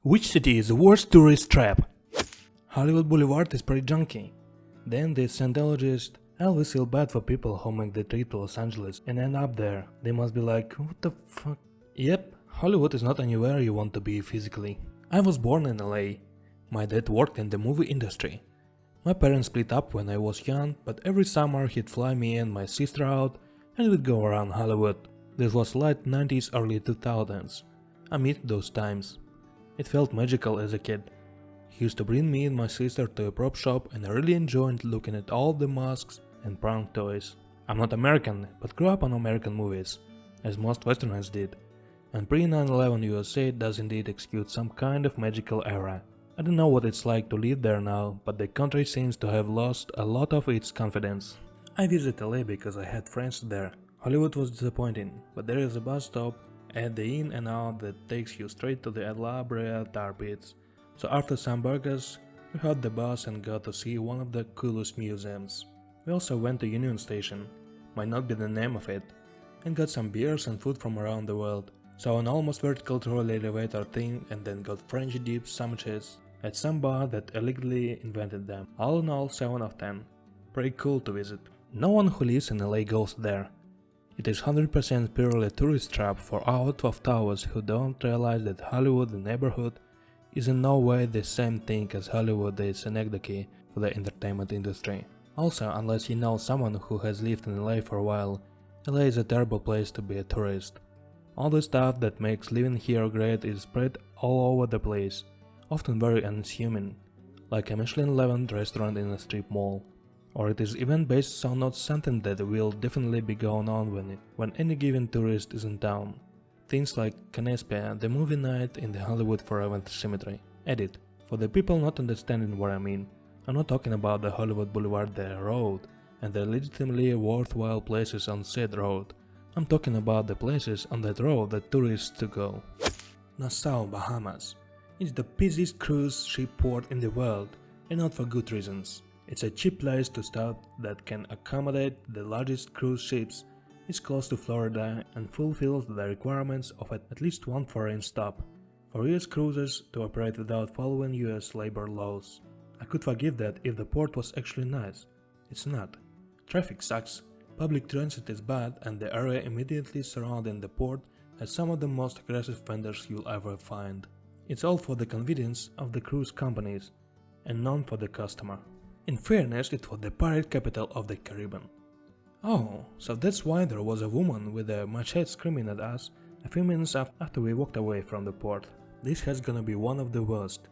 Which city is the worst tourist trap? Hollywood Boulevard is pretty junky. Then the Scientologist always feel bad for people who make the trip to Los Angeles and end up there. They must be like, what the fuck? Yep, Hollywood is not anywhere you want to be physically. I was born in LA. My dad worked in the movie industry. My parents split up when I was young, but every summer he'd fly me and my sister out and we'd go around Hollywood. This was late 90s, early 2000s. I miss those times. It felt magical as a kid. He used to bring me and my sister to a prop shop and I really enjoyed looking at all the masks and prank toys. I'm not American, but grew up on American movies, as most Westerners did. And pre-9/11 USA does indeed execute some kind of magical era. I don't know what it's like to live there now, but the country seems to have lost a lot of its confidence. I visit LA because I had friends there. Hollywood was disappointing, but there is a bus stop at the in and out that takes you straight to the La Brea tar pits. So after some burgers, we had the bus and got to see one of the coolest museums. We also went to Union Station, might not be the name of it, and got some beers and food from around the world. Saw an almost vertical trolley elevator thing and then got French dip sandwiches at some bar that illegally invented them. All in all, 7 of 10. Pretty cool to visit. No one who lives in LA goes there. It is 100% purely a tourist trap for out of towners who don't realize that Hollywood, the neighborhood, is in no way the same thing as Hollywood is an anecdote for the entertainment industry. Also, unless you know someone who has lived in LA for a while, LA is a terrible place to be a tourist. All the stuff that makes living here great is spread all over the place, often very unassuming, like a Michelin-level restaurant in a strip mall. Or it is even based on not something that will definitely be going on when any given tourist is in town. Things like Canespia, the movie night in the Hollywood Forever Cemetery. Edit. For the people not understanding what I mean, I'm not talking about the Hollywood Boulevard, the road, and the legitimately worthwhile places on said road. I'm talking about the places on that road that tourists to go. Nassau, Bahamas. It's the busiest cruise ship port in the world, and not for good reasons. It's a cheap place to stop that can accommodate the largest cruise ships. It's close to Florida and fulfills the requirements of at least one foreign stop for US cruisers to operate without following US labor laws. I could forgive that if the port was actually nice. It's not. Traffic sucks, public transit is bad, and the area immediately surrounding the port has some of the most aggressive vendors you'll ever find. It's all for the convenience of the cruise companies and none for the customer. In fairness, it was the pirate capital of the Caribbean. Oh, so that's why there was a woman with a machete screaming at us a few minutes after we walked away from the port. This has gonna be one of the worst.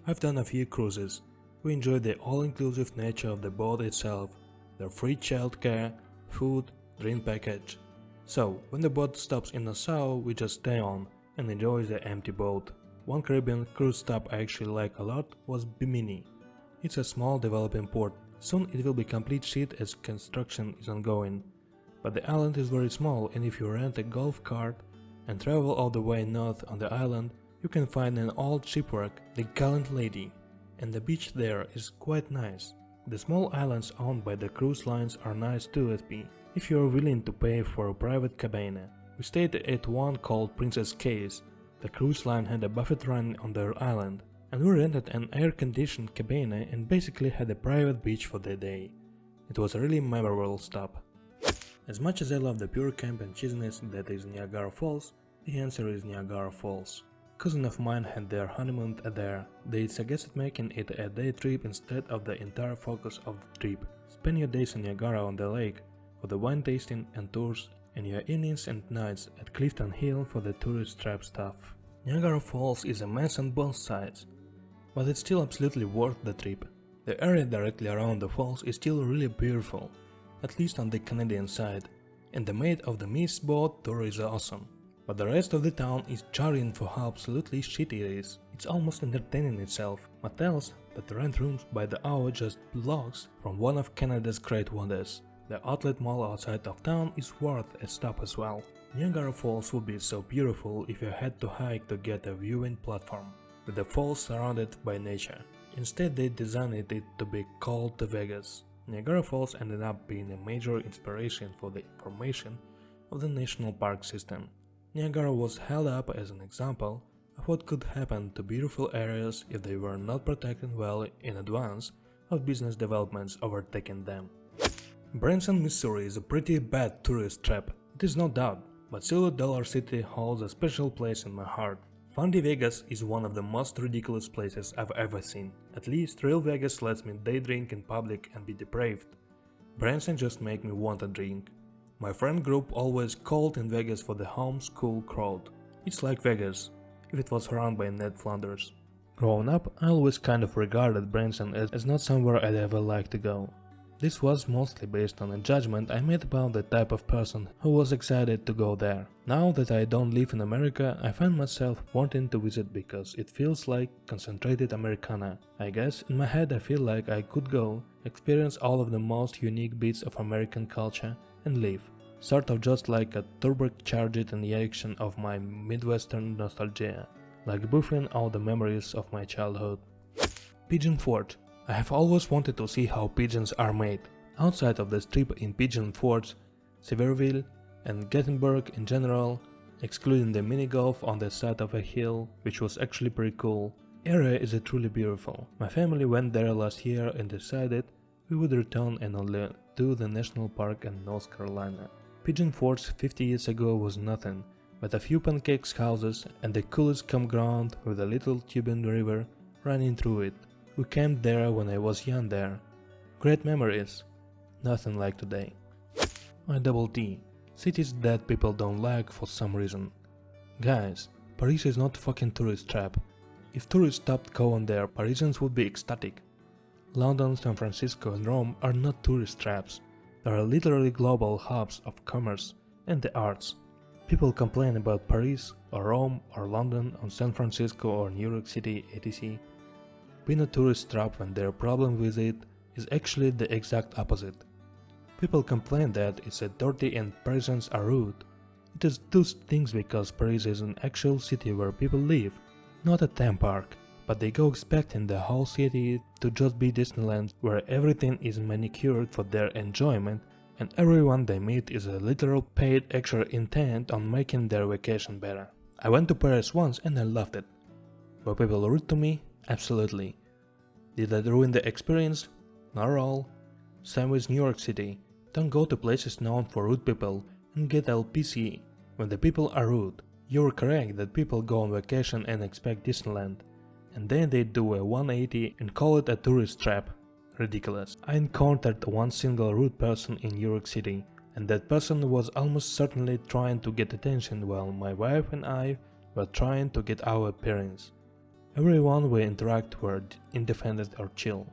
I've done a few cruises. We enjoyed the all-inclusive nature of the boat itself, their free childcare, food, drink package. So, when the boat stops in Nassau, we just stay on and enjoy the empty boat. One Caribbean cruise stop I actually like a lot was Bimini. It's a small developing port. Soon it will be complete shit as construction is ongoing. But the island is very small, and if you rent a golf cart and travel all the way north on the island, you can find an old shipwreck, the Gallant Lady, and the beach there is quite nice. The small islands owned by the cruise lines are nice too if you are willing to pay for a private cabana. We stayed at one called Princess Cay's. The cruise line had a buffet run on their island, and we rented an air-conditioned cabana and basically had a private beach for the day. It was a really memorable stop. As much as I love the pure camp and cheesiness that is Niagara Falls, the answer is Niagara Falls. A cousin of mine had their honeymoon there. They suggested making it a day trip instead of the entire focus of the trip. Spend your days in Niagara on the lake for the wine tasting and tours, and your evenings and nights at Clifton Hill for the tourist trap stuff. Niagara Falls is a mess on both sides, but it's still absolutely worth the trip. The area directly around the falls is still really beautiful, at least on the Canadian side, and the Maid of the Mist boat tour is awesome. But the rest of the town is jarring for how absolutely shitty it is. It's almost entertaining itself. Motels that rent rooms by the hour just blocks from one of Canada's great wonders. The outlet mall outside of town is worth a stop as well. Niagara Falls would be so beautiful if you had to hike to get a viewing platform, with the falls surrounded by nature. Instead, they designed it to be called the Vegas. Niagara Falls ended up being a major inspiration for the formation of the national park system. Niagara was held up as an example of what could happen to beautiful areas if they were not protected well in advance of business developments overtaking them. Branson, Missouri is a pretty bad tourist trap, it is no doubt, but Silver Dollar City holds a special place in my heart. Fundy Vegas is one of the most ridiculous places I've ever seen. At least real Vegas lets me day drink in public and be depraved. Branson just make me want a drink. My friend group always called in Vegas for the homeschool crowd. It's like Vegas, if it was run by Ned Flanders. Growing up, I always kind of regarded Branson as not somewhere I'd ever like to go. This was mostly based on a judgment I made about the type of person who was excited to go there. Now that I don't live in America, I find myself wanting to visit because it feels like concentrated Americana. I guess in my head I feel like I could go, experience all of the most unique bits of American culture and leave. Sort of just like a turbocharged injection of my Midwestern nostalgia, like buffing all the memories of my childhood. Pigeon Forge. I have always wanted to see how pigeons are made. Outside of the strip in Pigeon Forge, Sevierville, and Gettysburg in general, excluding the mini-golf on the side of a hill, which was actually pretty cool, area is truly beautiful. My family went there last year and decided we would return and only do the national park in North Carolina. Pigeon Forge 50 years ago was nothing but a few pancakes houses and the coolest campground with a little Cuban river running through it. We camped there when I was young there. Great memories. Nothing like today. Double T. Cities that people don't like for some reason. Guys, Paris is not fucking tourist trap. If tourists stopped going there, Parisians would be ecstatic. London, San Francisco and Rome are not tourist traps. They are literally global hubs of commerce and the arts. People complain about Paris or Rome or London or San Francisco or New York City etc. Being a tourist trap when their problem with it is actually the exact opposite. People complain that it's a dirty and Parisians are rude. It is those things because Paris is an actual city where people live, not a theme park, but they go expecting the whole city to just be Disneyland where everything is manicured for their enjoyment and everyone they meet is a literal paid extra intent on making their vacation better. I went to Paris once and I loved it. Were people rude to me? Absolutely. Did that ruin the experience? Not at all. Same with New York City. Don't go to places known for rude people and get LPC when the people are rude. You're correct that people go on vacation and expect Disneyland, and then they do a 180 and call it a tourist trap. Ridiculous. I encountered one single rude person in New York City, and that person was almost certainly trying to get attention while my wife and I were trying to get our appearance. Everyone we interact were independent or chill.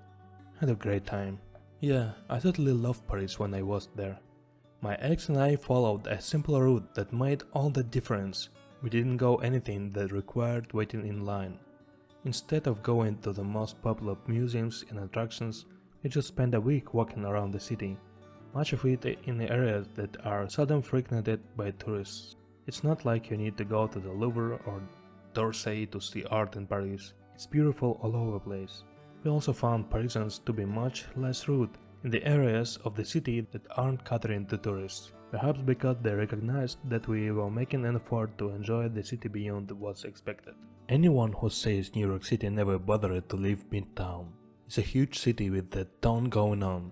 Had a great time. Yeah, I totally loved Paris when I was there. My ex and I followed a simple route that made all the difference. We didn't go anything that required waiting in line. Instead of going to the most popular museums and attractions, we just spent a week walking around the city, much of it in areas that are seldom frequented by tourists. It's not like you need to go to the Louvre or d'Orsay to see art in Paris. It's beautiful all over the place. We also found Parisians to be much less rude in the areas of the city that aren't catering to tourists, perhaps because they recognized that we were making an effort to enjoy the city beyond what's expected. Anyone who says New York City never bothered to leave Midtown. It's a huge city with a ton going on.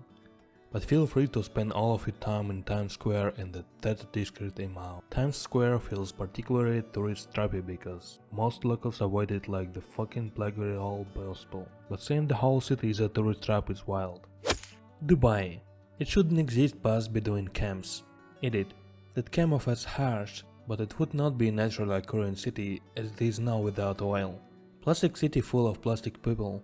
But feel free to spend all of your time in Times Square and the 3rd District in Mao. Times Square feels particularly tourist trappy because most locals avoid it like the fucking plague all gospel. But saying the whole city is a tourist trap is wild. Dubai. It shouldn't exist past Bedouin camps. Edit. That came off as harsh, but it would not be a naturally occurring city as it is now without oil. Plastic city full of plastic people,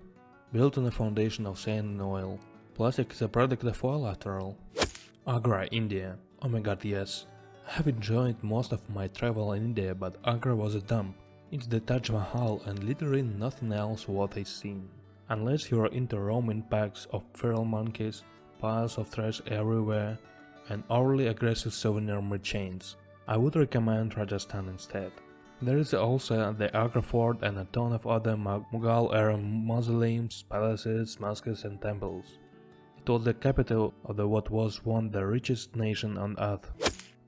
built on a foundation of sand and oil. Plastic is a product of oil after all. Agra, India. Oh my god, yes. I have enjoyed most of my travel in India, but Agra was a dump. It's the Taj Mahal and literally nothing else worth a scene. Unless you're into roaming packs of feral monkeys, piles of trash everywhere, and overly aggressive souvenir merchants, I would recommend Rajasthan instead. There is also the Agra Fort and a ton of other Mughal-era mausoleums, palaces, mosques and temples. It was the capital of what was once the richest nation on earth.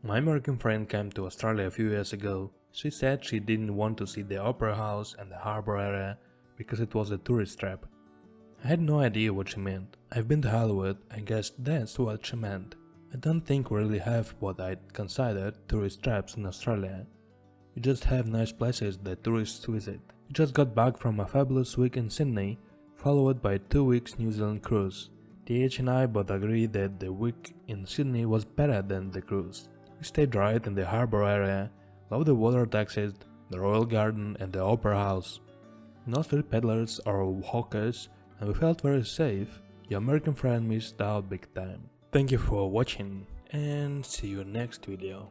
My American friend came to Australia a few years ago. She said she didn't want to see the opera house and the harbor area because it was a tourist trap. I had no idea what she meant. I've been to Hollywood, I guess that's what she meant. I don't think we really have what I'd consider tourist traps in Australia. We just have nice places that tourists visit. We just got back from a fabulous week in Sydney, followed by a 2 weeks New Zealand cruise. TH and I both agree that the week in Sydney was better than the cruise. We stayed right in the harbour area, loved the water taxis, the Royal Garden and the Opera House. No street peddlers or hawkers, and we felt very safe. Your American friend missed out big time. Thank you for watching and see you next video.